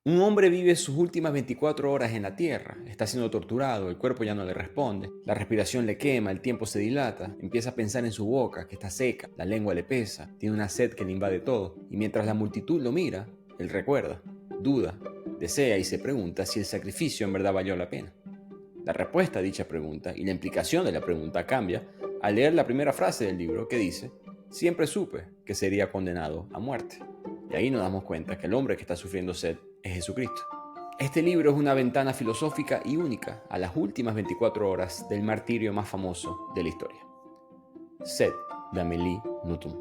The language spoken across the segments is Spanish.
Un hombre vive sus últimas 24 horas en la tierra, está siendo torturado, el cuerpo ya no le responde, la respiración le quema, el tiempo se dilata, empieza a pensar en su boca, que está seca, la lengua le pesa, tiene una sed que le invade todo, y mientras la multitud lo mira, él recuerda, duda, desea y se pregunta si el sacrificio en verdad valió la pena. La respuesta a dicha pregunta y la implicación de la pregunta cambia al leer la primera frase del libro que dice: siempre supe que sería condenado a muerte. Y ahí nos damos cuenta que el hombre que está sufriendo sed es Jesucristo. Este libro es una ventana filosófica y única a las últimas 24 horas del martirio más famoso de la historia. Sed, de Amélie Nothomb.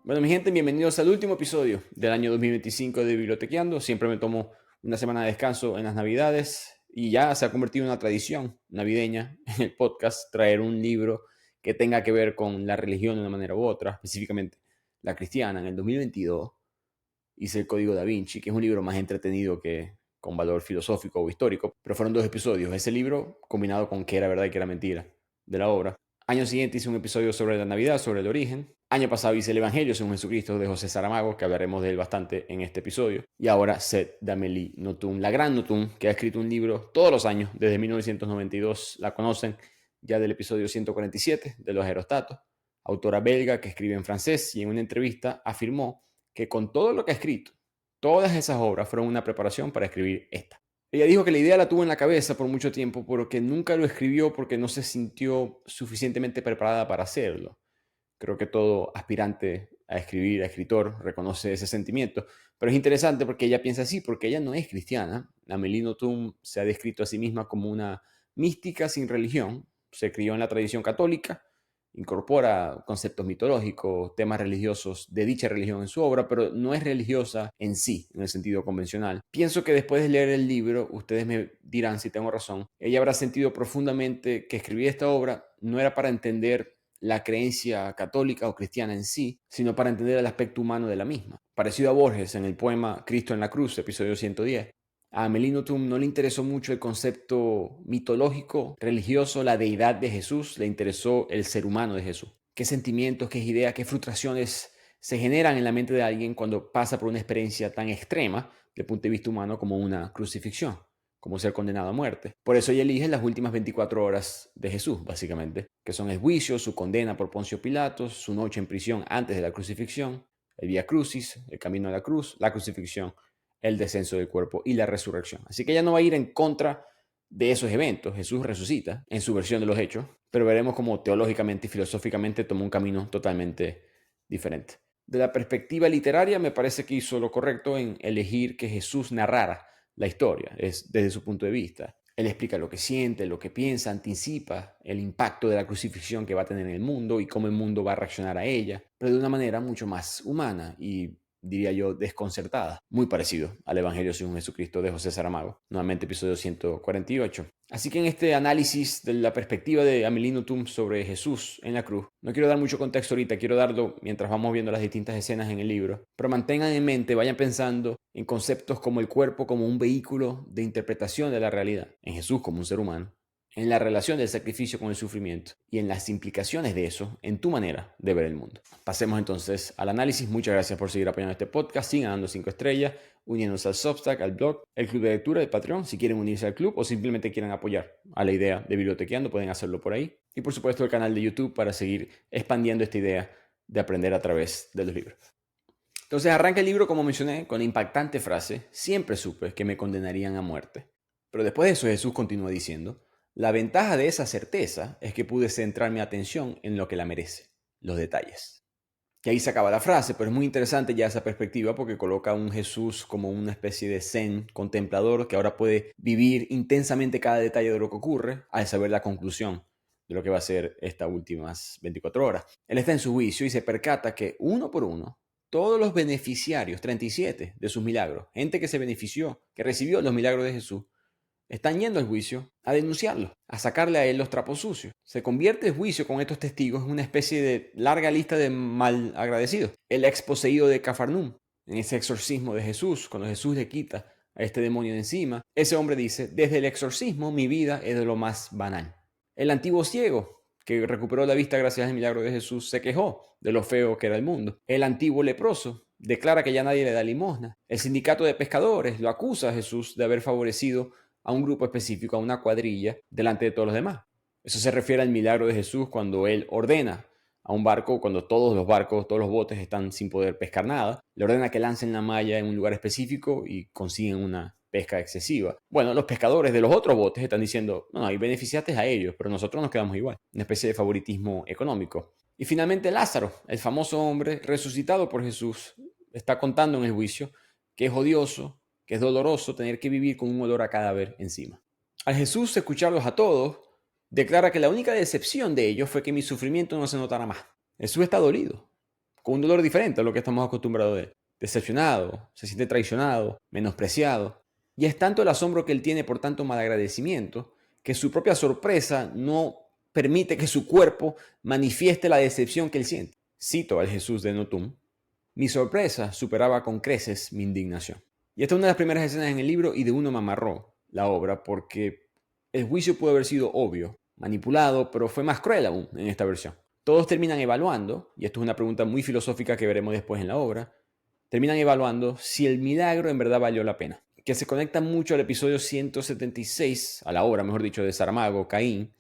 Bueno, mi gente, bienvenidos al último episodio del año 2025 de Bibliotequeando. Siempre me tomo una semana de descanso en las Navidades y ya se ha convertido en una tradición navideña en el podcast traer un libro que tenga que ver con la religión de una manera u otra, específicamente la cristiana. En el 2022 hice El Código Da Vinci, que es un libro más entretenido que con valor filosófico o histórico, pero fueron 2 episodios. Ese libro combinado con qué era verdad y qué era mentira de la obra. Año siguiente hice un episodio sobre la Navidad, sobre el origen. Año pasado hice el Evangelio según Jesucristo de José Saramago, que hablaremos de él bastante en este episodio. Y ahora Sed de Amélie Nothomb, la gran Nothomb, que ha escrito un libro todos los años, desde 1992. La conocen ya del episodio 147 de Los Aerostatos. Autora belga que escribe en francés y en una entrevista afirmó que con todo lo que ha escrito, todas esas obras fueron una preparación para escribir esta. Ella dijo que la idea la tuvo en la cabeza por mucho tiempo, pero que nunca lo escribió porque no se sintió suficientemente preparada para hacerlo. Creo que todo aspirante a escribir, a escritor, reconoce ese sentimiento. Pero es interesante porque ella piensa así, porque ella no es cristiana. Amélie Nothomb se ha descrito a sí misma como una mística sin religión. Se crió en la tradición católica, incorpora conceptos mitológicos, temas religiosos de dicha religión en su obra, pero no es religiosa en sí, en el sentido convencional. Pienso que después de leer el libro, ustedes me dirán si tengo razón, ella habrá sentido profundamente que escribir esta obra no era para entender la creencia católica o cristiana en sí, sino para entender el aspecto humano de la misma. Parecido a Borges en el poema Cristo en la Cruz, episodio 110. A Amélie Nothomb no le interesó mucho el concepto mitológico, religioso, la deidad de Jesús, le interesó el ser humano de Jesús. ¿Qué sentimientos, qué ideas, qué frustraciones se generan en la mente de alguien cuando pasa por una experiencia tan extrema desde el punto de vista humano como una crucifixión, como ser condenado a muerte? Por eso ella elige las últimas 24 horas de Jesús, básicamente, que son el juicio, su condena por Poncio Pilatos, su noche en prisión antes de la crucifixión, el Vía Crucis, el camino a la cruz, la crucifixión, el descenso del cuerpo y la resurrección. Así que ella no va a ir en contra de esos eventos. Jesús resucita en su versión de los hechos, pero veremos cómo teológicamente y filosóficamente tomó un camino totalmente diferente. De la perspectiva literaria, me parece que hizo lo correcto en elegir que Jesús narrara la historia, es desde su punto de vista. Él explica lo que siente, lo que piensa, anticipa el impacto de la crucifixión que va a tener en el mundo y cómo el mundo va a reaccionar a ella, pero de una manera mucho más humana y, diría yo, desconcertada. Muy parecido al Evangelio según Jesucristo de José Saramago, nuevamente episodio 148. Así que en este análisis de la perspectiva de Amélie Nothomb sobre Jesús en la cruz, no quiero dar mucho contexto ahorita, quiero darlo mientras vamos viendo las distintas escenas en el libro, pero mantengan en mente, vayan pensando en conceptos como el cuerpo como un vehículo de interpretación de la realidad, en Jesús como un ser humano, en la relación del sacrificio con el sufrimiento y en las implicaciones de eso en tu manera de ver el mundo. Pasemos entonces al análisis. Muchas gracias por seguir apoyando este podcast. Sigan dando 5 estrellas, uniéndose al Substack, al blog, el club de lectura, el Patreon. Si quieren unirse al club o simplemente quieren apoyar a la idea de Bibliotequeando, pueden hacerlo por ahí. Y por supuesto el canal de YouTube para seguir expandiendo esta idea de aprender a través de los libros. Entonces arranca el libro, como mencioné, con la impactante frase: siempre supe que me condenarían a muerte. Pero después de eso Jesús continúa diciendo: la ventaja de esa certeza es que pude centrar mi atención en lo que la merece, los detalles. Y ahí se acaba la frase, pero es muy interesante ya esa perspectiva porque coloca a un Jesús como una especie de zen contemplador que ahora puede vivir intensamente cada detalle de lo que ocurre al saber la conclusión de lo que va a ser estas últimas 24 horas. Él está en su juicio y se percata que uno por uno, todos los beneficiarios, 37 de sus milagros, gente que se benefició, que recibió los milagros de Jesús, están yendo al juicio a denunciarlo, a sacarle a él los trapos sucios. Se convierte el juicio con estos testigos en una especie de larga lista de mal agradecidos. El ex poseído de Cafarnaúm, en ese exorcismo de Jesús, cuando Jesús le quita a este demonio de encima, ese hombre dice: desde el exorcismo mi vida es de lo más banal. El antiguo ciego, que recuperó la vista gracias al milagro de Jesús, se quejó de lo feo que era el mundo. El antiguo leproso declara que ya nadie le da limosna. El sindicato de pescadores lo acusa a Jesús de haber favorecido a un grupo específico, a una cuadrilla, delante de todos los demás. Eso se refiere al milagro de Jesús cuando él ordena a un barco, cuando todos los barcos, todos los botes están sin poder pescar nada, le ordena que lancen la malla en un lugar específico y consiguen una pesca excesiva. Bueno, los pescadores de los otros botes están diciendo, no, y beneficiaste a ellos, pero nosotros nos quedamos igual. Una especie de favoritismo económico. Y finalmente Lázaro, el famoso hombre resucitado por Jesús, está contando en el juicio que es odioso, que es doloroso tener que vivir con un olor a cadáver encima. Al Jesús escucharlos a todos, declara que la única decepción de ellos fue que mi sufrimiento no se notara más. Jesús está dolido, con un dolor diferente a lo que estamos acostumbrados de él. Decepcionado, se siente traicionado, menospreciado. Y es tanto el asombro que él tiene por tanto malagradecimiento que su propia sorpresa no permite que su cuerpo manifieste la decepción que él siente. Cito al Jesús de Notum: mi sorpresa superaba con creces mi indignación. Y esta es una de las primeras escenas en el libro y de uno me amarró la obra porque el juicio pudo haber sido obvio, manipulado, pero fue más cruel aún en esta versión. Todos terminan evaluando, y esto es una pregunta muy filosófica que veremos después en la obra, terminan evaluando si el milagro en verdad valió la pena, que se conecta mucho al episodio 176, a la obra, mejor dicho, de Saramago, Caín,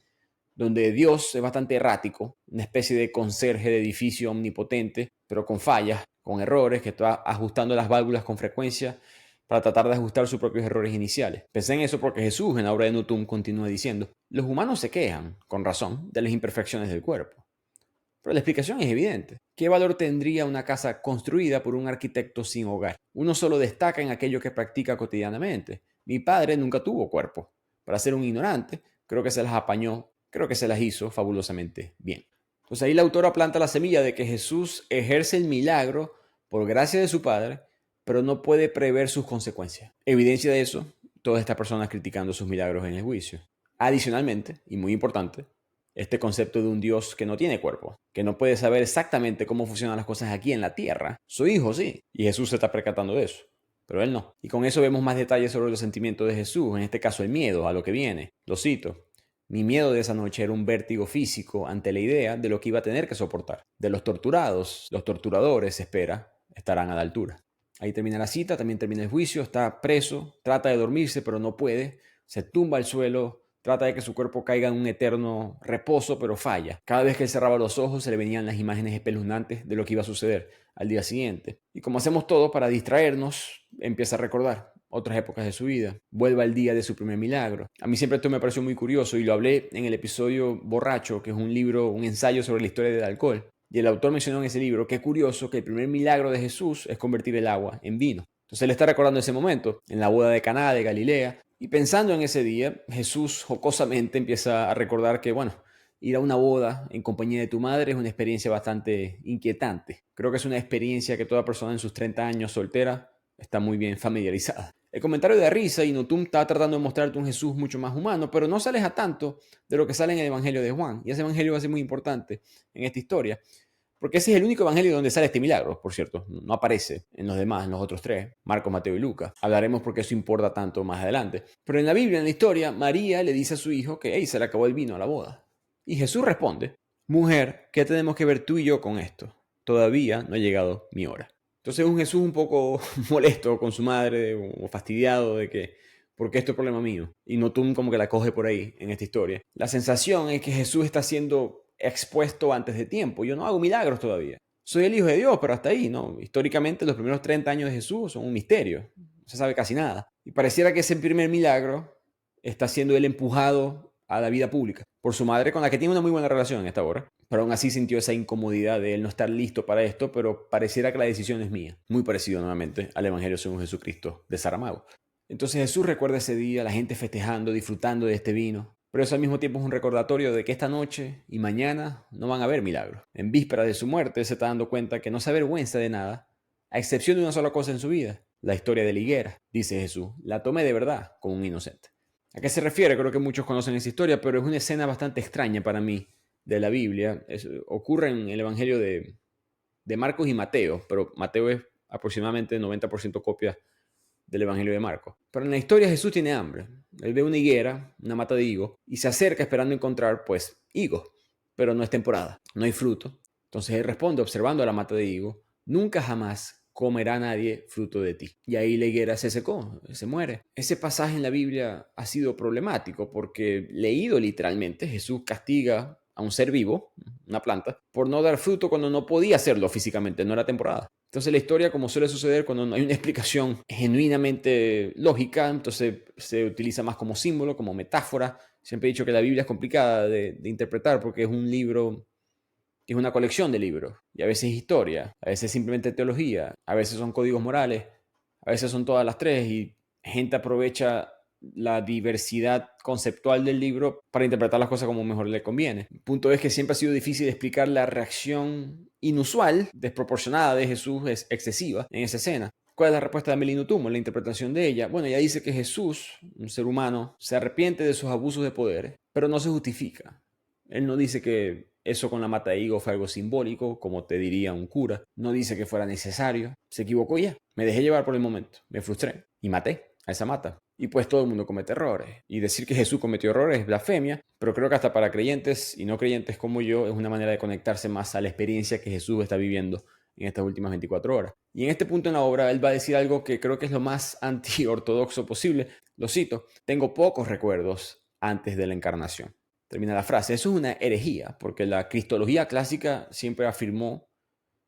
donde Dios es bastante errático, una especie de conserje de edificio omnipotente, pero con fallas, con errores, que está ajustando las válvulas con frecuencia para tratar de ajustar sus propios errores iniciales. Pensé en eso porque Jesús, en la obra de Notum, continúa diciendo: los humanos se quejan, con razón, de las imperfecciones del cuerpo. Pero la explicación es evidente. ¿Qué valor tendría una casa construida por un arquitecto sin hogar? Uno solo destaca en aquello que practica cotidianamente. Mi padre nunca tuvo cuerpo. Para ser un ignorante, creo que se las apañó, creo que se las hizo fabulosamente bien. Entonces ahí la autora planta la semilla de que Jesús ejerce el milagro por gracia de su Padre, pero no puede prever sus consecuencias. Evidencia de eso, todas estas personas criticando sus milagros en el juicio. Adicionalmente, y muy importante, este concepto de un Dios que no tiene cuerpo, que no puede saber exactamente cómo funcionan las cosas aquí en la tierra. Su hijo sí, y Jesús se está percatando de eso, pero él no. Y con eso vemos más detalles sobre los sentimientos de Jesús, en este caso el miedo a lo que viene. Lo cito: mi miedo de esa noche era un vértigo físico ante la idea de lo que iba a tener que soportar. De los torturados, los torturadores, se espera, estarán a la altura. Ahí termina la cita, también termina el juicio, está preso, trata de dormirse pero no puede, se tumba al suelo, trata de que su cuerpo caiga en un eterno reposo, pero falla. Cada vez que él cerraba los ojos se le venían las imágenes espeluznantes de lo que iba a suceder al día siguiente. Y como hacemos todo para distraernos, empieza a recordar otras épocas de su vida. Vuelve al día de su primer milagro. A mí siempre esto me pareció muy curioso y lo hablé en el episodio Borracho, que es un libro, un ensayo sobre la historia del alcohol. Y el autor mencionó en ese libro, qué curioso que el primer milagro de Jesús es convertir el agua en vino. Entonces él está recordando ese momento, en la boda de Caná de Galilea, y pensando en ese día, Jesús jocosamente empieza a recordar que, bueno, ir a una boda en compañía de tu madre es una experiencia bastante inquietante. Creo que es una experiencia que toda persona en sus 30 años soltera está muy bien familiarizada. El comentario de risa y Notum está tratando de mostrarte un Jesús mucho más humano, pero no se aleja tanto de lo que sale en el Evangelio de Juan. Y ese Evangelio va a ser muy importante en esta historia, porque ese es el único evangelio donde sale este milagro, por cierto. No aparece en los demás, en los otros tres, Marcos, Mateo y Lucas. Hablaremos por qué eso importa tanto más adelante. Pero en la Biblia, en la historia, María le dice a su hijo que se le acabó el vino a la boda. Y Jesús responde: mujer, ¿qué tenemos que ver tú y yo con esto? Todavía no ha llegado mi hora. Entonces un Jesús un poco molesto con su madre o fastidiado de que, ¿por qué esto es problema mío? Y Notum como que la coge por ahí en esta historia. La sensación es que Jesús está siendo expuesto antes de tiempo. Yo no hago milagros todavía. Soy el Hijo de Dios, pero hasta ahí, ¿no? Históricamente los primeros 30 años de Jesús son un misterio. No se sabe casi nada. Y pareciera que ese primer milagro está siendo él empujado a la vida pública por su madre, con la que tiene una muy buena relación en esta hora. Pero aún así sintió esa incomodidad de él no estar listo para esto, pero pareciera que la decisión es mía. Muy parecido nuevamente al Evangelio según Jesucristo de Saramago. Entonces Jesús recuerda ese día, la gente festejando, disfrutando de este vino. Pero eso al mismo tiempo es un recordatorio de que esta noche y mañana no van a haber milagros. En víspera de su muerte se está dando cuenta que no se avergüenza de nada, a excepción de una sola cosa en su vida: la historia de la higuera. Dice Jesús: la tomé de verdad como un inocente. ¿A qué se refiere? Creo que muchos conocen esa historia, pero es una escena bastante extraña para mí de la Biblia. Ocurre en el Evangelio de Marcos y Mateo, pero Mateo es aproximadamente 90% copia del Evangelio de Marcos. Pero en la historia Jesús tiene hambre. Él ve una higuera, una mata de higos, y se acerca esperando encontrar, pues, higos. pero no es temporada, no hay fruto. Entonces él responde observando a la mata de higo, nunca jamás comerá nadie fruto de ti. Y ahí la higuera se secó, se muere. Ese pasaje en la Biblia ha sido problemático porque leído literalmente, Jesús castiga a un ser vivo, una planta, por no dar fruto cuando no podía hacerlo físicamente, no era temporada. Entonces la historia, como suele suceder cuando no hay una explicación genuinamente lógica, entonces se utiliza más como símbolo, como metáfora. Siempre he dicho que la Biblia es complicada de interpretar porque es un libro, es una colección de libros, y a veces historia, a veces simplemente teología, a veces son códigos morales, a veces son todas las tres, y gente aprovecha la diversidad conceptual del libro para interpretar las cosas como mejor le conviene. El punto es que siempre ha sido difícil explicar la reacción inusual, desproporcionada de Jesús, es excesiva en esa escena. ¿Cuál es la respuesta de Amélie Nothomb, la interpretación de ella? Bueno, ella dice que Jesús, un ser humano, se arrepiente de sus abusos de poder, pero no se justifica. Él no dice que eso con la mata de higo fue algo simbólico, como te diría un cura. No dice que fuera necesario. Se equivocó ya. Me dejé llevar por el momento. Me frustré y maté a esa mata. Y pues todo el mundo comete errores. Y decir que Jesús cometió errores es blasfemia, pero creo que hasta para creyentes y no creyentes como yo es una manera de conectarse más a la experiencia que Jesús está viviendo en estas últimas 24 horas. Y en este punto en la obra él va a decir algo que creo que es lo más antiortodoxo posible. Lo cito: tengo pocos recuerdos antes de la encarnación. Termina la frase. Eso es una herejía, porque la cristología clásica siempre afirmó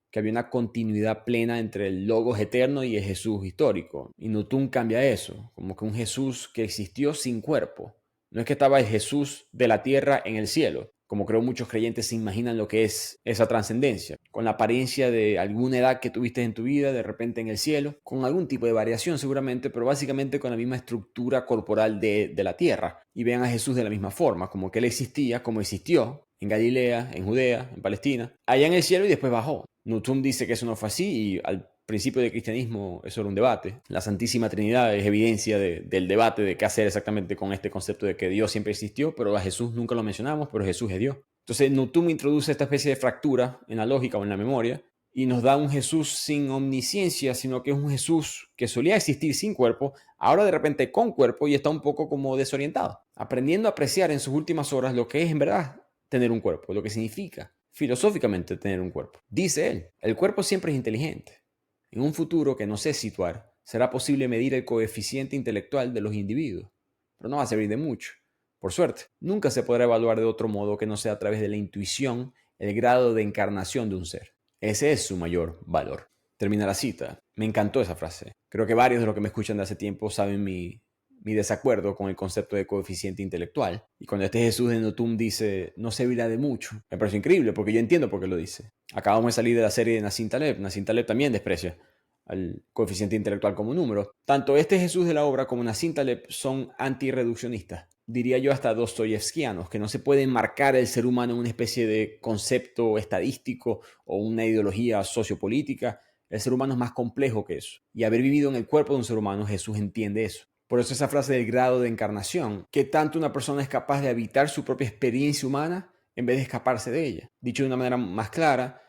que había una continuidad plena entre el Logos eterno y el Jesús histórico. Y Nothomb cambia eso, como que un Jesús que existió sin cuerpo. No es que estaba el Jesús de la tierra en el cielo, como creo muchos creyentes se imaginan lo que es esa trascendencia, con la apariencia de alguna edad que tuviste en tu vida, de repente en el cielo, con algún tipo de variación seguramente, pero básicamente con la misma estructura corporal de la tierra. Y vean a Jesús de la misma forma, como que él existía, como existió en Galilea, en Judea, en Palestina, allá en el cielo, y después bajó. Nothomb dice que eso no fue así, y al principio del cristianismo eso era un debate. La Santísima Trinidad es evidencia del debate de qué hacer exactamente con este concepto de que Dios siempre existió, pero a Jesús nunca lo mencionamos, pero Jesús es Dios. Entonces Nothomb introduce esta especie de fractura en la lógica o en la memoria y nos da un Jesús sin omnisciencia, sino que es un Jesús que solía existir sin cuerpo, ahora de repente con cuerpo, y está un poco como desorientado, aprendiendo a apreciar en sus últimas horas lo que es en verdad tener un cuerpo, lo que significa filosóficamente tener un cuerpo. Dice él, el cuerpo siempre es inteligente. En un futuro que no sé situar, será posible medir el coeficiente intelectual de los individuos, pero no va a servir de mucho. Por suerte, nunca se podrá evaluar de otro modo que no sea a través de la intuición el grado de encarnación de un ser. Ese es su mayor valor. Termina la cita. Me encantó esa frase. Creo que varios de los que me escuchan de hace tiempo saben mi desacuerdo con el concepto de coeficiente intelectual. Y cuando este Jesús de Nothomb dice, no servirá de mucho, me parece increíble porque yo entiendo por qué lo dice. Acabamos de salir de la serie de Nassim Taleb. Nassim Taleb también desprecia al coeficiente intelectual como número. Tanto este Jesús de la obra como Nassim Taleb son antirreduccionistas. Diría yo hasta dostoyevskianos, que no se puede enmarcar el ser humano en una especie de concepto estadístico o una ideología sociopolítica. El ser humano es más complejo que eso. Y haber vivido en el cuerpo de un ser humano, Jesús entiende eso. Por eso esa frase del grado de encarnación, que tanto una persona es capaz de habitar su propia experiencia humana en vez de escaparse de ella. Dicho de una manera más clara,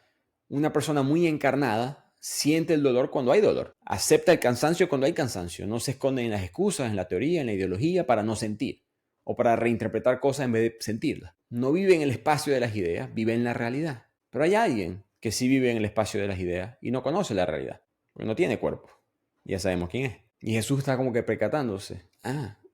una persona muy encarnada siente el dolor cuando hay dolor, acepta el cansancio cuando hay cansancio, no se esconde en las excusas, en la teoría, en la ideología para no sentir o para reinterpretar cosas en vez de sentirlas. No vive en el espacio de las ideas, vive en la realidad. Pero hay alguien que sí vive en el espacio de las ideas y no conoce la realidad, porque no tiene cuerpo. Ya sabemos quién es. Y Jesús está como que percatándose.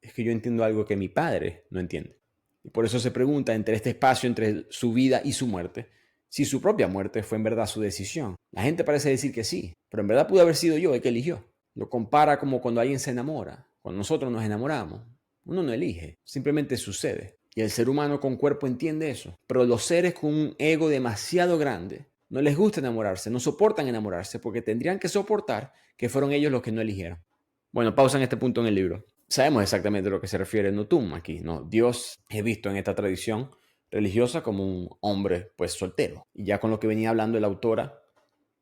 Es que yo entiendo algo que mi padre no entiende. Y por eso se pregunta entre este espacio entre su vida y su muerte, si su propia muerte fue en verdad su decisión. La gente parece decir que sí, pero en verdad pudo haber sido yo el que eligió. Lo compara como cuando alguien se enamora. Cuando nosotros nos enamoramos, uno no elige, simplemente sucede. Y el ser humano con cuerpo entiende eso. Pero los seres con un ego demasiado grande no les gusta enamorarse, no soportan enamorarse porque tendrían que soportar que fueron ellos los que no eligieron. Bueno, pausa en este punto en el libro. Sabemos exactamente a lo que se refiere Nothomb aquí, ¿no? Dios es visto en esta tradición religiosa como un hombre, pues, soltero. Y ya con lo que venía hablando la autora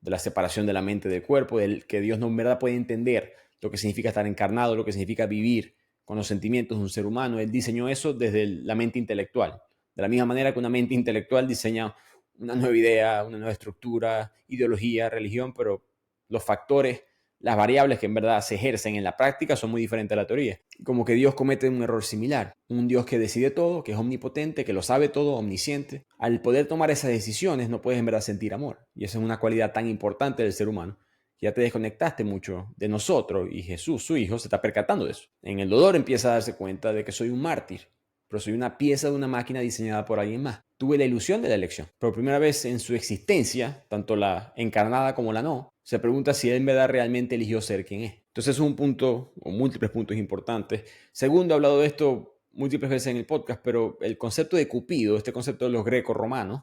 de la separación de la mente del cuerpo, del que Dios no en verdad puede entender lo que significa estar encarnado, lo que significa vivir con los sentimientos de un ser humano. Él diseñó eso desde la mente intelectual. De la misma manera que una mente intelectual diseña una nueva idea, una nueva estructura, ideología, religión, pero los factores las variables que en verdad se ejercen en la práctica son muy diferentes a la teoría. Como que Dios comete un error similar. Un Dios que decide todo, que es omnipotente, que lo sabe todo, omnisciente. Al poder tomar esas decisiones no puedes en verdad sentir amor. Y esa es una cualidad tan importante del ser humano. Ya te desconectaste mucho de nosotros y Jesús, su Hijo, se está percatando de eso. En el dolor empieza a darse cuenta de que soy un mártir, pero soy una pieza de una máquina diseñada por alguien más. Tuve la ilusión de la elección. Por primera vez en su existencia, tanto la encarnada como la no, se pregunta si él en verdad realmente eligió ser quien es. Entonces es un punto, o múltiples puntos importantes. Segundo, he hablado de esto múltiples veces en el podcast, pero el concepto de Cupido, este concepto de los greco-romanos,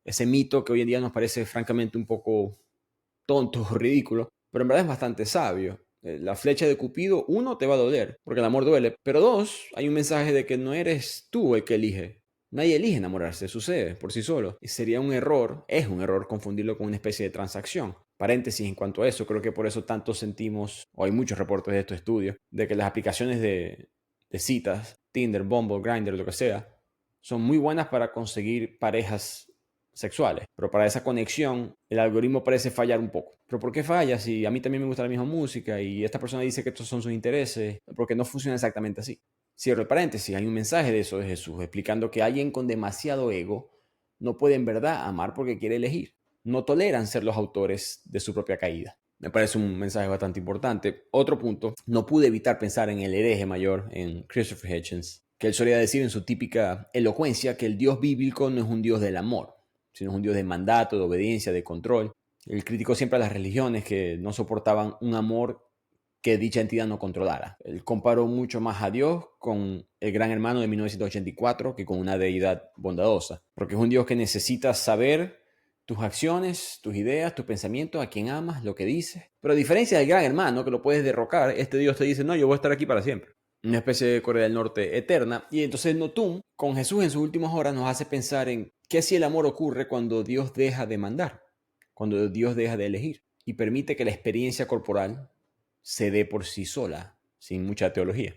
ese mito que hoy en día nos parece francamente un poco tonto o ridículo, pero en verdad es bastante sabio. La flecha de Cupido, uno, te va a doler, porque el amor duele, pero dos, hay un mensaje de que no eres tú el que elige. Nadie elige enamorarse, sucede por sí solo. Y sería un error, es un error confundirlo con una especie de transacción. Paréntesis en cuanto a eso, creo que por eso tanto sentimos, o hay muchos reportes de estos estudios, de que las aplicaciones de citas, Tinder, Bumble, Grindr, lo que sea, son muy buenas para conseguir parejas sexuales, pero para esa conexión el algoritmo parece fallar un poco. ¿Pero por qué falla? Si a mí también me gusta la misma música y esta persona dice que estos son sus intereses, porque no funciona exactamente así. Cierro el paréntesis, hay un mensaje de eso de Jesús explicando que alguien con demasiado ego no puede en verdad amar porque quiere elegir. No toleran ser los autores de su propia caída. Me parece un mensaje bastante importante. Otro punto, no pude evitar pensar en el hereje mayor, en Christopher Hitchens, que él solía decir en su típica elocuencia que el Dios bíblico no es un Dios del amor, sino es un Dios de mandato, de obediencia, de control. Él criticó siempre a las religiones que no soportaban un amor que dicha entidad no controlara. Él comparó mucho más a Dios con el Gran Hermano de 1984 que con una deidad bondadosa, porque es un Dios que necesita saber tus acciones, tus ideas, tus pensamientos, a quién amas, lo que dices. Pero a diferencia del Gran Hermano, que lo puedes derrocar, este Dios te dice, no, yo voy a estar aquí para siempre. Una especie de Corea del Norte eterna. Y entonces Notum, con Jesús en sus últimas horas, nos hace pensar en qué si el amor ocurre cuando Dios deja de mandar, cuando Dios deja de elegir y permite que la experiencia corporal se dé por sí sola, sin mucha teología.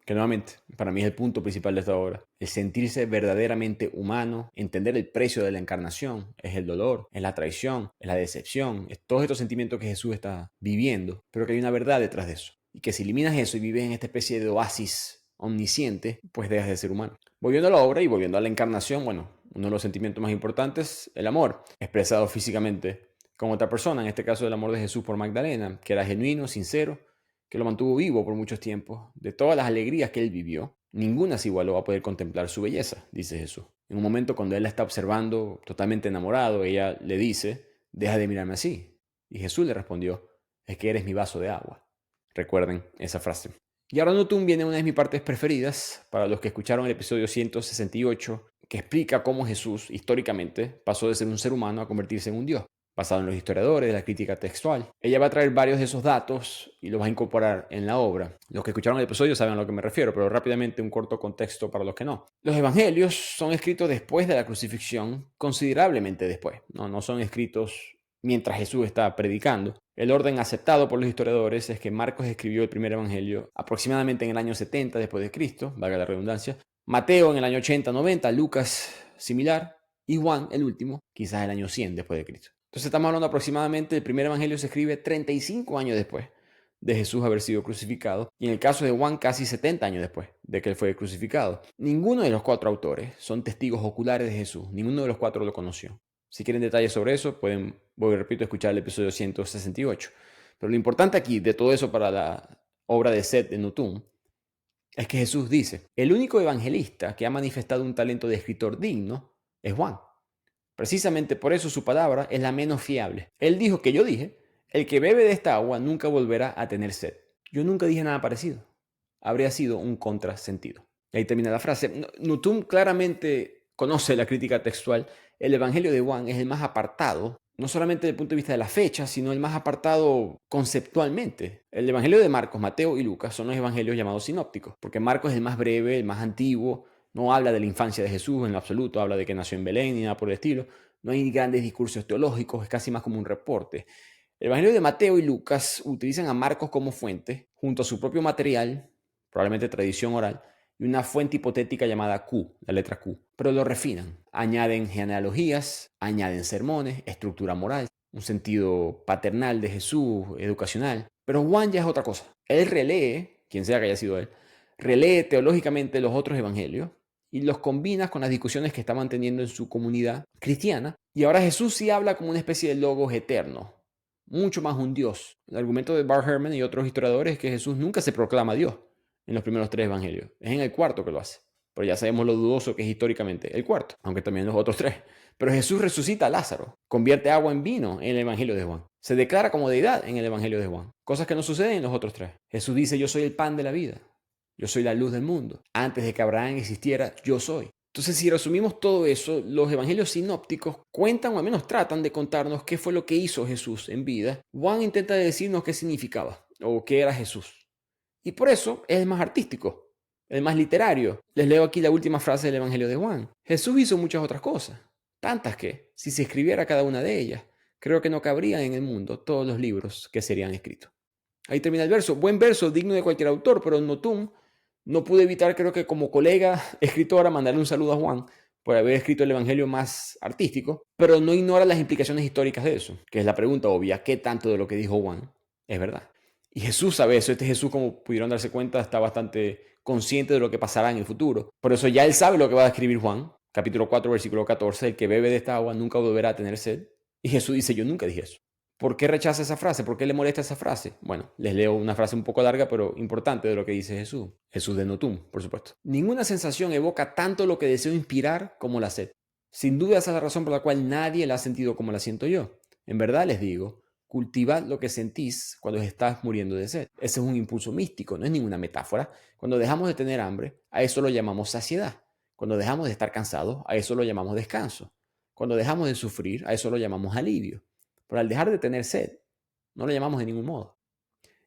Que nuevamente, para mí es el punto principal de esta obra. El sentirse verdaderamente humano, entender el precio de la encarnación, es el dolor, es la traición, es la decepción, es todos estos sentimientos que Jesús está viviendo, pero que hay una verdad detrás de eso. Y que si eliminas eso y vives en esta especie de oasis omnisciente, pues dejas de ser humano. Volviendo a la obra y volviendo a la encarnación, bueno, uno de los sentimientos más importantes, el amor, expresado físicamente con otra persona, en este caso el amor de Jesús por Magdalena, que era genuino, sincero, que lo mantuvo vivo por muchos tiempos. De todas las alegrías que él vivió, ninguna se igualó a poder contemplar su belleza, dice Jesús. En un momento cuando él la está observando, totalmente enamorado, ella le dice, deja de mirarme así. Y Jesús le respondió, es que eres mi vaso de agua. Recuerden esa frase. Y ahora Notum viene una de mis partes preferidas, para los que escucharon el episodio 168, que explica cómo Jesús, históricamente, pasó de ser un ser humano a convertirse en un Dios, basado en los historiadores, de la crítica textual. Ella va a traer varios de esos datos y los va a incorporar en la obra. Los que escucharon el episodio saben a lo que me refiero, pero rápidamente un corto contexto para los que no. Los evangelios son escritos después de la crucifixión, considerablemente después. No son escritos mientras Jesús está predicando. El orden aceptado por los historiadores es que Marcos escribió el primer evangelio aproximadamente en el año 70 después de Cristo, valga la redundancia, Mateo en el año 80-90, Lucas similar, y Juan, el último, quizás el año 100 después de Cristo. Entonces estamos hablando aproximadamente, el primer evangelio se escribe 35 años después de Jesús haber sido crucificado, y en el caso de Juan casi 70 años después de que él fue crucificado. Ninguno de los cuatro autores son testigos oculares de Jesús, ninguno de los cuatro lo conoció. Si quieren detalles sobre eso, pueden, repito, escuchar el episodio 168. Pero lo importante aquí de todo eso para la obra de Seth de Notum es que Jesús dice, el único evangelista que ha manifestado un talento de escritor digno es Juan. Precisamente por eso su palabra es la menos fiable. Él dijo que yo dije, el que bebe de esta agua nunca volverá a tener sed. Yo nunca dije nada parecido. Habría sido un contrasentido. Y ahí termina la frase. Notum claramente conoce la crítica textual. El Evangelio de Juan es el más apartado, no solamente desde el punto de vista de la fecha, sino el más apartado conceptualmente. El Evangelio de Marcos, Mateo y Lucas son los evangelios llamados sinópticos, porque Marcos es el más breve, el más antiguo, no habla de la infancia de Jesús en lo absoluto, habla de que nació en Belén ni nada por el estilo. No hay grandes discursos teológicos, es casi más como un reporte. El Evangelio de Mateo y Lucas utilizan a Marcos como fuente, junto a su propio material, probablemente tradición oral, y una fuente hipotética llamada Q, la letra Q. Pero lo refinan. Añaden genealogías, añaden sermones, estructura moral, un sentido paternal de Jesús, educacional. Pero Juan ya es otra cosa. Él relee, quien sea que haya sido él, relee teológicamente los otros evangelios y los combina con las discusiones que estaban teniendo en su comunidad cristiana. Y ahora Jesús sí habla como una especie de logos eterno, mucho más un Dios. El argumento de Bart Ehrman y otros historiadores es que Jesús nunca se proclama Dios en los primeros 3 evangelios. Es en el cuarto que lo hace. Pero ya sabemos lo dudoso que es históricamente el cuarto, aunque también los otros 3. Pero Jesús resucita a Lázaro, convierte agua en vino en el evangelio de Juan. Se declara como deidad en el evangelio de Juan. Cosas que no suceden en los otros 3. Jesús dice, yo soy el pan de la vida. Yo soy la luz del mundo. Antes de que Abraham existiera, yo soy. Entonces, si resumimos todo eso, los evangelios sinópticos cuentan o al menos tratan de contarnos qué fue lo que hizo Jesús en vida. Juan intenta decirnos qué significaba o qué era Jesús. Y por eso es el más artístico, el más literario. Les leo aquí la última frase del evangelio de Juan. Jesús hizo muchas otras cosas, tantas que, si se escribiera cada una de ellas, creo que no cabrían en el mundo todos los libros que serían escritos. Ahí termina el verso. Buen verso, digno de cualquier autor, pero Notum no pude evitar, creo que como colega escritora, mandarle un saludo a Juan por haber escrito el evangelio más artístico, pero no ignora las implicaciones históricas de eso, que es la pregunta obvia, ¿qué tanto de lo que dijo Juan es verdad? Y Jesús sabe eso. Este Jesús, como pudieron darse cuenta, está bastante consciente de lo que pasará en el futuro. Por eso ya él sabe lo que va a escribir Juan, capítulo 4, versículo 14, el que bebe de esta agua nunca volverá a tener sed. Y Jesús dice, yo nunca dije eso. ¿Por qué rechaza esa frase? ¿Por qué le molesta esa frase? Bueno, les leo una frase un poco larga, pero importante de lo que dice Jesús. Jesús de Notum, por supuesto. Ninguna sensación evoca tanto lo que deseo inspirar como la sed. Sin duda esa es la razón por la cual nadie la ha sentido como la siento yo. En verdad les digo, cultivad lo que sentís cuando estás muriendo de sed. Ese es un impulso místico, no es ninguna metáfora. Cuando dejamos de tener hambre, a eso lo llamamos saciedad. Cuando dejamos de estar cansados, a eso lo llamamos descanso. Cuando dejamos de sufrir, a eso lo llamamos alivio. Pero al dejar de tener sed, no lo llamamos de ningún modo.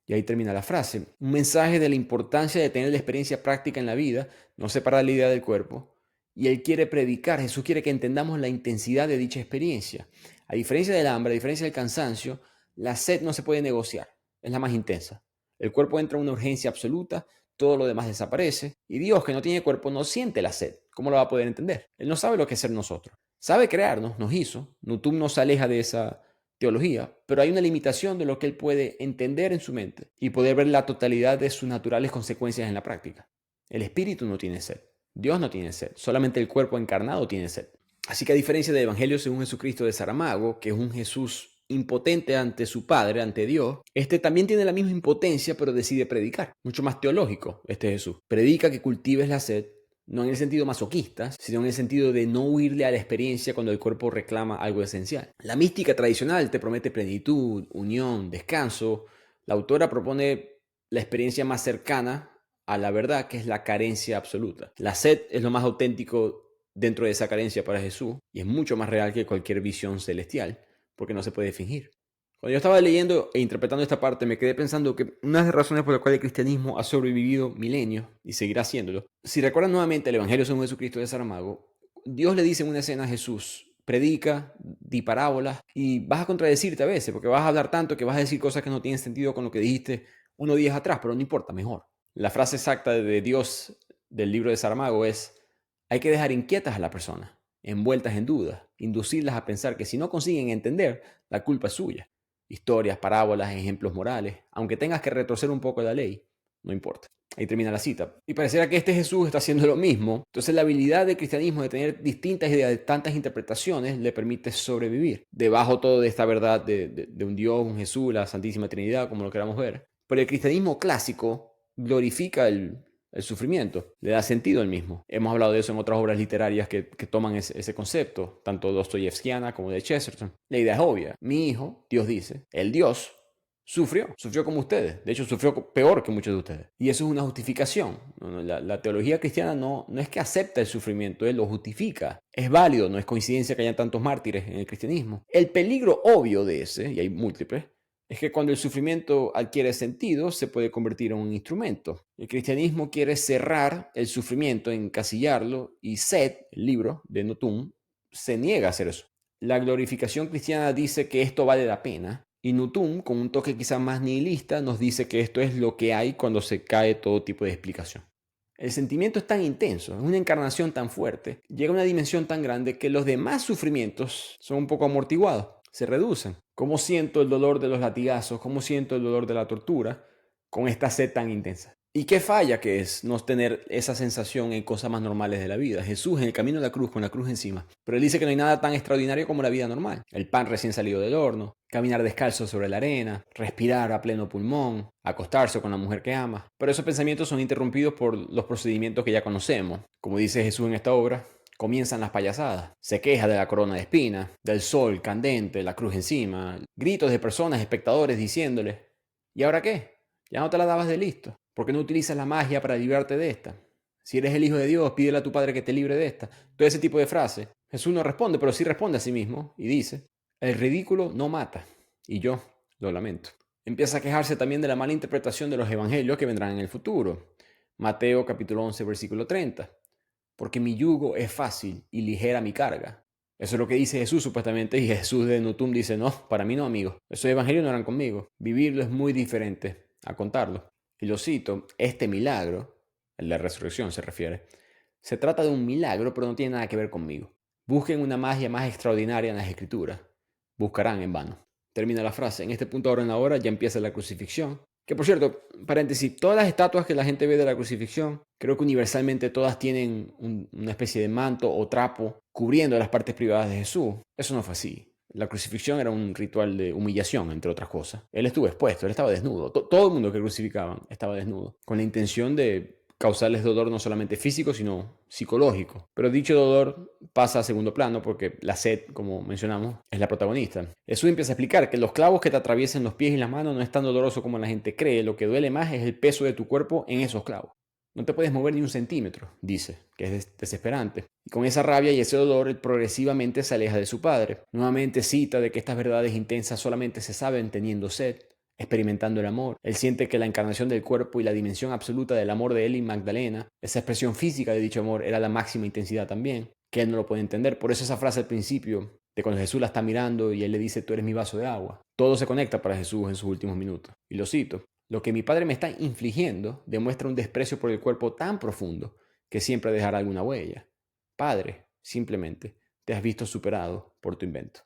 Y ahí termina la frase. Un mensaje de la importancia de tener la experiencia práctica en la vida, no separar la idea del cuerpo. Y él quiere predicar, Jesús quiere que entendamos la intensidad de dicha experiencia. A diferencia del hambre, a diferencia del cansancio, la sed no se puede negociar, es la más intensa. El cuerpo entra en una urgencia absoluta, todo lo demás desaparece, y Dios, que no tiene cuerpo, no siente la sed. ¿Cómo lo va a poder entender? Él no sabe lo que es ser nosotros. Sabe crearnos, nos hizo. Nutum nos aleja de esa teología, pero hay una limitación de lo que él puede entender en su mente y poder ver la totalidad de sus naturales consecuencias en la práctica. El espíritu no tiene sed, Dios no tiene sed, solamente el cuerpo encarnado tiene sed. Así que a diferencia del Evangelio según Jesucristo de Saramago, que es un Jesús impotente ante su Padre, ante Dios, este también tiene la misma impotencia, pero decide predicar. Mucho más teológico este Jesús. Predica que cultives la sed, no en el sentido masoquista, sino en el sentido de no huirle a la experiencia cuando el cuerpo reclama algo esencial. La mística tradicional te promete plenitud, unión, descanso. La autora propone la experiencia más cercana a la verdad, que es la carencia absoluta. La sed es lo más auténtico dentro de esa carencia para Jesús y es mucho más real que cualquier visión celestial, porque no se puede fingir. Cuando yo estaba leyendo e interpretando esta parte, me quedé pensando que una de las razones por las cuales el cristianismo ha sobrevivido milenios y seguirá haciéndolo. Si recuerdan nuevamente el Evangelio según Jesucristo de Saramago, Dios le dice en una escena a Jesús, predica, di parábolas y vas a contradecirte a veces, porque vas a hablar tanto que vas a decir cosas que no tienen sentido con lo que dijiste unos días atrás, pero no importa, mejor. La frase exacta de Dios del libro de Saramago es, hay que dejar inquietas a la persona, envueltas en dudas, inducirlas a pensar que si no consiguen entender, la culpa es suya. Historias, parábolas, ejemplos morales, aunque tengas que retorcer un poco la ley, no importa. Ahí termina la cita. Y pareciera que este Jesús está haciendo lo mismo. Entonces la habilidad del cristianismo de tener distintas ideas, de tantas interpretaciones, le permite sobrevivir. Debajo todo de esta verdad de un Dios, un Jesús, la Santísima Trinidad, como lo queramos ver. Pero el cristianismo clásico glorifica el sufrimiento, le da sentido al mismo. Hemos hablado de eso en otras obras literarias que toman ese concepto, tanto dostoyevskiana como de Chesterton. La idea es obvia. Mi hijo, Dios dice, el Dios, sufrió como ustedes. De hecho, sufrió peor que muchos de ustedes. Y eso es una justificación. La teología cristiana no es que acepta el sufrimiento, él lo justifica. Es válido, no es coincidencia que haya tantos mártires en el cristianismo. El peligro obvio de ese, y hay múltiples, es que cuando el sufrimiento adquiere sentido, se puede convertir en un instrumento. El cristianismo quiere cerrar el sufrimiento, encasillarlo, y Seth, el libro de Notum, se niega a hacer eso. La glorificación cristiana dice que esto vale la pena, y Notum, con un toque quizás más nihilista, nos dice que esto es lo que hay cuando se cae todo tipo de explicación. El sentimiento es tan intenso, es una encarnación tan fuerte, llega a una dimensión tan grande que los demás sufrimientos son un poco amortiguados. se reducen. ¿Cómo siento el dolor de los latigazos? ¿Cómo siento el dolor de la tortura con esta sed tan intensa? ¿Y qué falla que es no tener esa sensación en cosas más normales de la vida? Jesús en el camino a la cruz, con la cruz encima. Pero él dice que no hay nada tan extraordinario como la vida normal. El pan recién salido del horno, caminar descalzo sobre la arena, respirar a pleno pulmón, acostarse con la mujer que ama. Pero esos pensamientos son interrumpidos por los procedimientos que ya conocemos. Como dice Jesús en esta obra, comienzan las payasadas. Se queja de la corona de espinas, del sol candente, la cruz encima, gritos de personas, espectadores diciéndole, ¿y ahora qué? Ya no te la dabas de listo. ¿Por qué no utilizas la magia para librarte de esta? Si eres el Hijo de Dios, pídele a tu Padre que te libre de esta. Todo ese tipo de frases. Jesús no responde, pero sí responde a sí mismo y dice, el ridículo no mata. Y yo lo lamento. Empieza a quejarse también de la mala interpretación de los evangelios que vendrán en el futuro. Mateo capítulo 11, versículo 30. Porque mi yugo es fácil y ligera mi carga. Eso es lo que dice Jesús supuestamente, y Jesús de Nutum dice, no, para mí no, amigo. Esos evangelios no eran conmigo. Vivirlo es muy diferente a contarlo. Y lo cito, este milagro, la resurrección se refiere, se trata de un milagro, pero no tiene nada que ver conmigo. Busquen una magia más extraordinaria en las escrituras. Buscarán en vano. Termina la frase. En este punto ahora en la hora ya empieza la crucifixión. Que por cierto, paréntesis, todas las estatuas que la gente ve de la crucifixión, creo que universalmente todas tienen una especie de manto o trapo cubriendo las partes privadas de Jesús. Eso no fue así. La crucifixión era un ritual de humillación, entre otras cosas. Él estuvo expuesto, él estaba desnudo. Todo el mundo que crucificaban estaba desnudo, con la intención de causarles dolor no solamente físico, sino psicológico. Pero dicho dolor pasa a segundo plano porque la sed, como mencionamos, es la protagonista. Jesús empieza a explicar que los clavos que te atraviesen los pies y las manos no es tan doloroso como la gente cree. Lo que duele más es el peso de tu cuerpo en esos clavos. No te puedes mover ni un centímetro, dice, que es desesperante. Y con esa rabia y ese dolor, él progresivamente se aleja de su padre. Nuevamente cita de que estas verdades intensas solamente se saben teniendo sed, experimentando el amor. Él siente que la encarnación del cuerpo y la dimensión absoluta del amor de él y Magdalena, esa expresión física de dicho amor, era la máxima intensidad también, que él no lo puede entender. Por eso esa frase al principio, de cuando Jesús la está mirando y él le dice, tú eres mi vaso de agua. Todo se conecta para Jesús en sus últimos minutos. Y lo cito. Lo que mi padre me está infligiendo demuestra un desprecio por el cuerpo tan profundo que siempre dejará alguna huella. Padre, simplemente, te has visto superado por tu invento.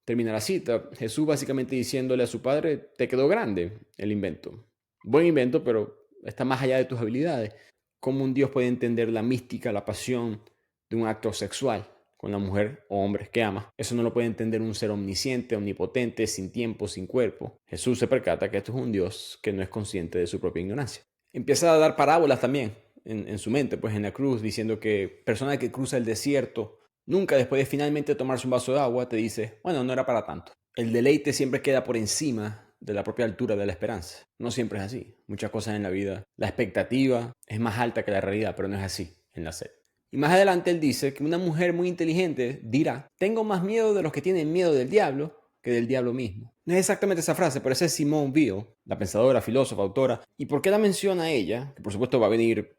Termina la cita, Jesús básicamente diciéndole a su padre, te quedó grande el invento. Buen invento, pero está más allá de tus habilidades. ¿Cómo un Dios puede entender la mística, la pasión de un acto sexual con la mujer o hombre que ama? Eso no lo puede entender un ser omnisciente, omnipotente, sin tiempo, sin cuerpo. Jesús se percata que esto es un Dios que no es consciente de su propia ignorancia. Empieza a dar parábolas también en su mente, pues en la cruz, diciendo que persona que cruza el desierto nunca después de finalmente tomarse un vaso de agua te dice, bueno, no era para tanto. El deleite siempre queda por encima de la propia altura de la esperanza. No siempre es así. Muchas cosas en la vida, la expectativa es más alta que la realidad, pero no es así en la sed. Y más adelante él dice que una mujer muy inteligente dirá, tengo más miedo de los que tienen miedo del diablo que del diablo mismo. No es exactamente esa frase, pero esa es Simone Weil, la pensadora, filósofa, autora. ¿Y por qué la menciona ella? Que por supuesto va a venir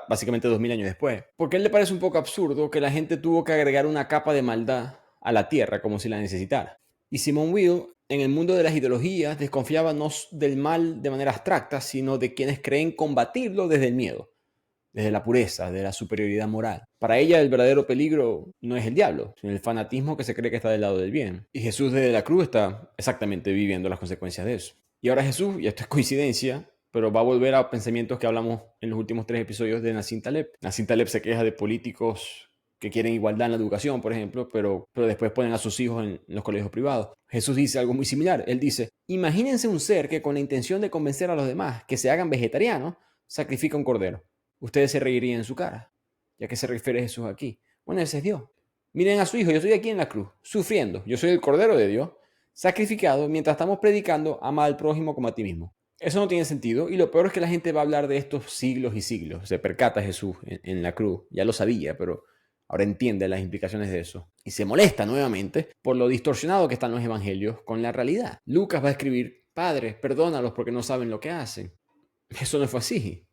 básicamente 2000 años después. Porque a él le parece un poco absurdo que la gente tuvo que agregar una capa de maldad a la tierra como si la necesitara. Y Simone Weil, en el mundo de las ideologías, desconfiaba no del mal de manera abstracta, sino de quienes creen combatirlo desde el miedo, desde la pureza, de la superioridad moral. Para ella el verdadero peligro no es el diablo, sino el fanatismo que se cree que está del lado del bien. Y Jesús desde la cruz está exactamente viviendo las consecuencias de eso. Y ahora Jesús, y esto es coincidencia, pero va a volver a pensamientos que hablamos en los últimos 3 episodios de Nassim Taleb. Nassim Taleb se queja de políticos que quieren igualdad en la educación, por ejemplo, pero después ponen a sus hijos en los colegios privados. Jesús dice algo muy similar. Él dice, imagínense un ser que con la intención de convencer a los demás que se hagan vegetarianos, sacrifica un cordero. Ustedes se reirían en su cara. ¿Y a qué se refiere Jesús aquí? Bueno, ese es Dios. Miren a su hijo, yo estoy aquí en la cruz, sufriendo. Yo soy el cordero de Dios, sacrificado mientras estamos predicando, ama al prójimo como a ti mismo. Eso no tiene sentido, y lo peor es que la gente va a hablar de estos siglos y siglos. Se percata Jesús en la cruz, ya lo sabía, pero ahora entiende las implicaciones de eso. Y se molesta nuevamente por lo distorsionado que están los evangelios con la realidad. Lucas va a escribir, Padre, perdónalos porque no saben lo que hacen. Eso no fue así.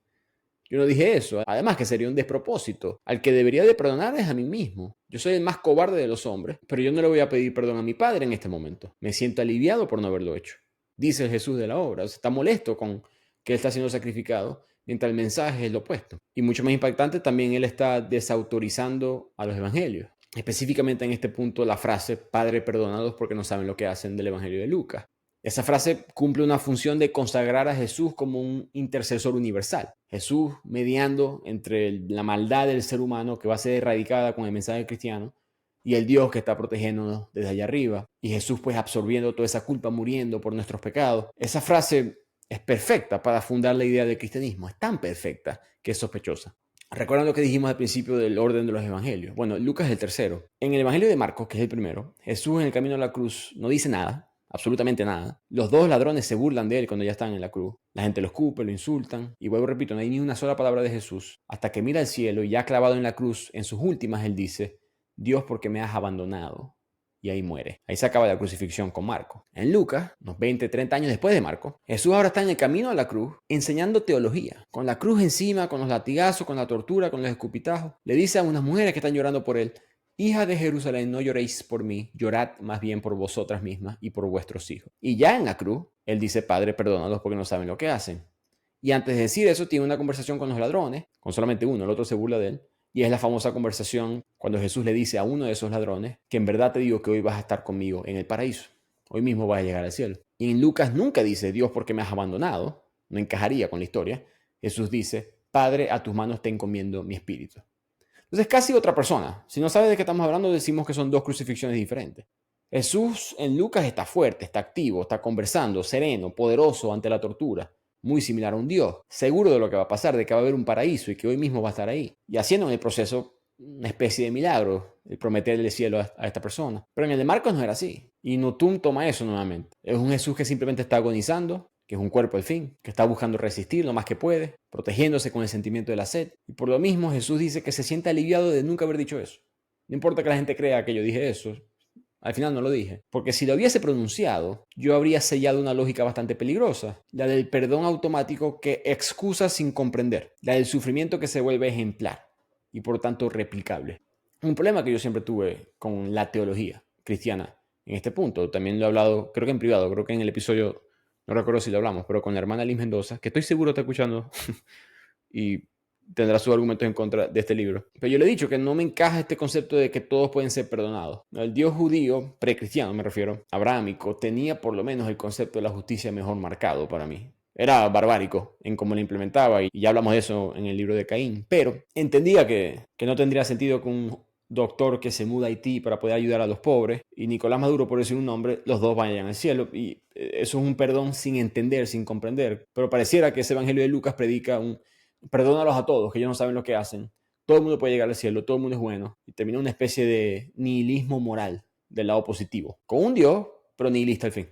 Yo no dije eso. Además que sería un despropósito. Al que debería de perdonar es a mí mismo. Yo soy el más cobarde de los hombres, pero yo no le voy a pedir perdón a mi padre en este momento. Me siento aliviado por no haberlo hecho. Dice el Jesús de la obra. O sea, está molesto con que él está siendo sacrificado, mientras el mensaje es lo opuesto. Y mucho más impactante, también él está desautorizando a los evangelios. específicamente en este punto la frase Padre, perdónalos porque no saben lo que hacen, del Evangelio de Lucas. Esa frase cumple una función de consagrar a Jesús como un intercesor universal. Jesús mediando entre la maldad del ser humano que va a ser erradicada con el mensaje cristiano y el Dios que está protegiéndonos desde allá arriba. Y Jesús pues absorbiendo toda esa culpa, muriendo por nuestros pecados. Esa frase es perfecta para fundar la idea del cristianismo. Es tan perfecta que es sospechosa. ¿Recuerdan lo que dijimos al principio del orden de los evangelios? Bueno, Lucas es el tercero. En el evangelio de Marcos, que es el primero, Jesús en el camino a la cruz no dice nada, absolutamente nada. Los dos ladrones se burlan de él cuando ya están en la cruz. La gente lo escupe, lo insultan. Y vuelvo, repito, no hay ni una sola palabra de Jesús. Hasta que mira al cielo y ya clavado en la cruz, en sus últimas, él dice, Dios, ¿por qué me has abandonado? Y ahí muere. Ahí se acaba la crucifixión con Marcos. En Lucas, unos 20, 30 años después de Marcos, Jesús ahora está en el camino a la cruz enseñando teología. Con la cruz encima, con los latigazos, con la tortura, con los escupitajos. Le dice a unas mujeres que están llorando por él, hija de Jerusalén, no lloréis por mí, llorad más bien por vosotras mismas y por vuestros hijos. Y ya en la cruz, él dice, Padre, perdónalos porque no saben lo que hacen. Y antes de decir eso, tiene una conversación con los ladrones, con solamente uno, el otro se burla de él. Y es la famosa conversación cuando Jesús le dice a uno de esos ladrones que en verdad te digo que hoy vas a estar conmigo en el paraíso. Hoy mismo vas a llegar al cielo. Y en Lucas nunca dice Dios, ¿por qué me has abandonado? No encajaría con la historia. Jesús dice, Padre, a tus manos te encomiendo mi espíritu. Entonces casi otra persona. Si no sabes de qué estamos hablando, decimos que son dos crucifixiones diferentes. Jesús en Lucas está fuerte, está activo, está conversando, sereno, poderoso ante la tortura. Muy similar a un Dios, seguro de lo que va a pasar, de que va a haber un paraíso y que hoy mismo va a estar ahí. Y haciendo en el proceso una especie de milagro, el prometerle el cielo a esta persona. Pero en el de Marcos no era así. Y Notum toma eso nuevamente. Es un Jesús que simplemente está agonizando, que es un cuerpo al fin, que está buscando resistir lo más que puede, protegiéndose con el sentimiento de la sed. Y por lo mismo Jesús dice que se siente aliviado de nunca haber dicho eso. No importa que la gente crea que yo dije eso, al final no lo dije. Porque si lo hubiese pronunciado, yo habría sellado una lógica bastante peligrosa. La del perdón automático que excusa sin comprender. La del sufrimiento que se vuelve ejemplar y por tanto replicable. Un problema que yo siempre tuve con la teología cristiana en este punto. También lo he hablado, creo que en privado, creo que en el episodio, no recuerdo si lo hablamos, pero con la hermana Liz Mendoza, que estoy seguro está escuchando y tendrá sus argumentos en contra de este libro. Pero yo le he dicho que no me encaja este concepto de que todos pueden ser perdonados. El Dios judío, precristiano me refiero, abrahámico, tenía por lo menos el concepto de la justicia mejor marcado para mí. Era barbárico en cómo lo implementaba y ya hablamos de eso en el libro de Caín. Pero entendía que no tendría sentido que un doctor que se muda a Haití para poder ayudar a los pobres y Nicolás Maduro, por decir un nombre, los dos vayan al cielo. Y eso es un perdón sin entender, sin comprender. Pero pareciera que ese evangelio de Lucas predica un perdónalos a todos, que ellos no saben lo que hacen. Todo el mundo puede llegar al cielo, todo el mundo es bueno. Y termina una especie de nihilismo moral del lado positivo. Con un Dios, pero nihilista al fin.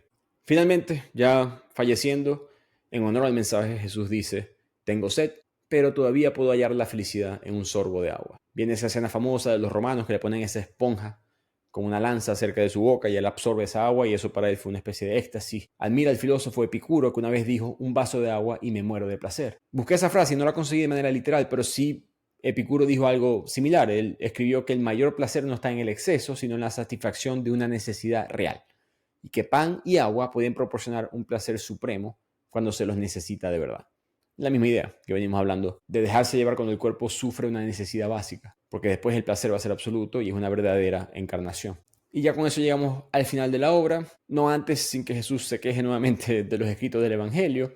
Finalmente, ya falleciendo, en honor al mensaje, Jesús dice, tengo sed, pero todavía puedo hallar la felicidad en un sorbo de agua. Viene esa escena famosa de los romanos que le ponen esa esponja con una lanza cerca de su boca y él absorbe esa agua y eso para él fue una especie de éxtasis. Admira al filósofo Epicuro que una vez dijo un vaso de agua y me muero de placer. Busqué esa frase y no la conseguí de manera literal, pero sí Epicuro dijo algo similar. Él escribió que el mayor placer no está en el exceso, sino en la satisfacción de una necesidad real. Y que pan y agua pueden proporcionar un placer supremo cuando se los necesita de verdad. La misma idea que venimos hablando, de dejarse llevar cuando el cuerpo sufre una necesidad básica, porque después el placer va a ser absoluto y es una verdadera encarnación. Y ya con eso llegamos al final de la obra, no antes sin que Jesús se queje nuevamente de los escritos del Evangelio,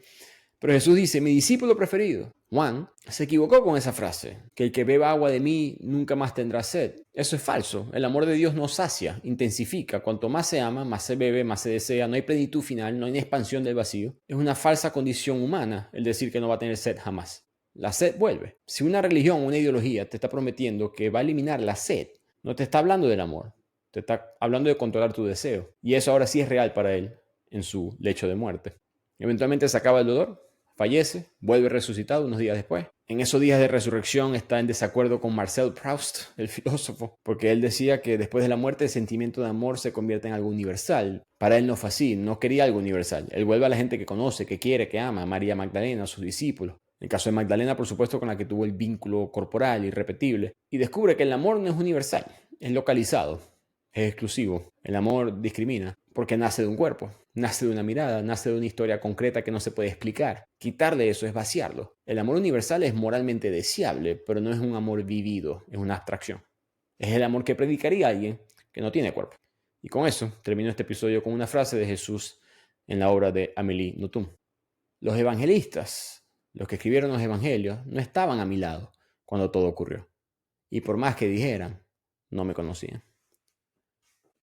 pero Jesús dice, mi discípulo preferido, Juan, se equivocó con esa frase, que el que beba agua de mí nunca más tendrá sed. Eso es falso. El amor de Dios no sacia, intensifica. Cuanto más se ama, más se bebe, más se desea. No hay plenitud final, no hay expansión del vacío. Es una falsa condición humana el decir que no va a tener sed jamás. La sed vuelve. Si una religión o una ideología te está prometiendo que va a eliminar la sed, no te está hablando del amor. Te está hablando de controlar tu deseo. Y eso ahora sí es real para él en su lecho de muerte. Eventualmente se acaba el dolor. Fallece, vuelve resucitado unos días después. En esos días de resurrección está en desacuerdo con Marcel Proust, el filósofo, porque él decía que después de la muerte el sentimiento de amor se convierte en algo universal. Para él no fue así, no quería algo universal. Él vuelve a la gente que conoce, que quiere, que ama, a María Magdalena, a sus discípulos. En el caso de Magdalena, por supuesto, con la que tuvo el vínculo corporal irrepetible. Y descubre que el amor no es universal, es localizado, es exclusivo. El amor discrimina porque nace de un cuerpo, nace de una mirada, nace de una historia concreta que no se puede explicar. Quitarle eso es vaciarlo. El amor universal es moralmente deseable, pero no es un amor vivido, es una abstracción. Es el amor que predicaría alguien que no tiene cuerpo. Y con eso termino este episodio con una frase de Jesús en la obra de Amélie Nothomb. Los evangelistas, los que escribieron los evangelios, no estaban a mi lado cuando todo ocurrió. Y por más que dijeran, no me conocían.